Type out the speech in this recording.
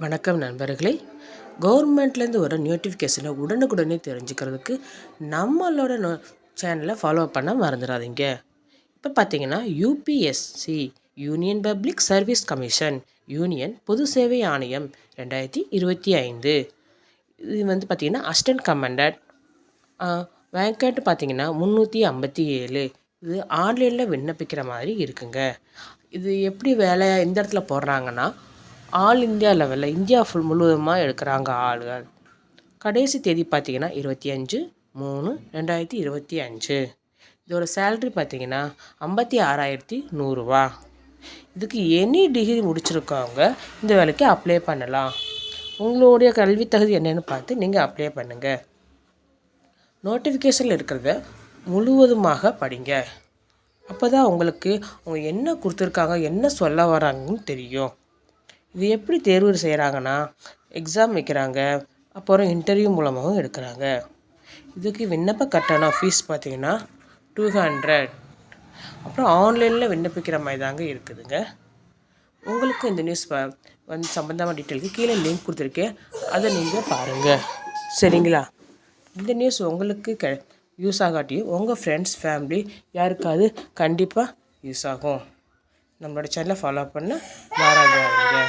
வணக்கம் நண்பர்களே. கவர்மெண்ட்லேருந்து வர நோட்டிஃபிகேஷனை உடனுக்குடனே தெரிஞ்சுக்கிறதுக்கு நம்மளோட சேனலை ஃபாலோ பண்ண மறந்துடாதீங்க. இப்போ பார்த்தீங்கன்னா UPSC union public service commission union பொது சேவை ஆணையம் 2025 இது பார்த்திங்கன்னா அசிஸ்டன்ட் கமாண்டன்ட் வேக்கண்ட் பார்த்திங்கன்னா 357. இது ஆன்லைனில் விண்ணப்பிக்கிற மாதிரி இருக்குங்க. இது எப்படி வேலை எந்த இடத்துல போடுறாங்கன்னா ஆல் இந்தியா லெவலில் இந்தியா முழுவதுமாக எடுக்கிறாங்க ஆளுகள். கடைசி தேதி பார்த்திங்கன்னா 25/3/2025. இதோட சேல்ரி பார்த்திங்கன்னா 56,100 ரூபா. இதுக்கு எனி டிகிரி முடிச்சிருக்கவங்க இந்த வேலைக்கு அப்ளை பண்ணலாம். உங்களுடைய கல்வி தகுதி என்னென்னு பார்த்து நீங்கள் அப்ளை பண்ணுங்கள். நோட்டிஃபிகேஷனில் இருக்கிறத முழுவதுமாக படிங்க. அப்போ தான் உங்களுக்கு அவங்க என்ன கொடுத்துருக்காங்க, என்ன சொல்ல வராங்கன்னு தெரியும். இது எப்படி தேர்வு செய்கிறாங்கன்னா எக்ஸாம் வைக்கிறாங்க, அப்புறம் இன்டர்வியூ மூலமாகவும் எடுக்கிறாங்க. இதுக்கு விண்ணப்ப கட்டணம் ஃபீஸ் பார்த்திங்கன்னா 200. அப்புறம் ஆன்லைனில் விண்ணப்பிக்கிற மாதிரி தாங்க இருக்குதுங்க. உங்களுக்கு இந்த நியூஸ் சம்மந்தமாக டீட்டெயிலுக்கு கீழே லிங்க் கொடுத்துருக்கேன், அதை நீங்கள் பாருங்கள். சரிங்களா? இந்த நியூஸ் உங்களுக்கு யூஸ் ஆகாட்டியும் உங்கள் ஃப்ரெண்ட்ஸ் ஃபேமிலி யாருக்காவது கண்டிப்பாக யூஸ் ஆகும். நம்மளோட சேனலை ஃபாலோ பண்ண மறந்துடாதீங்க.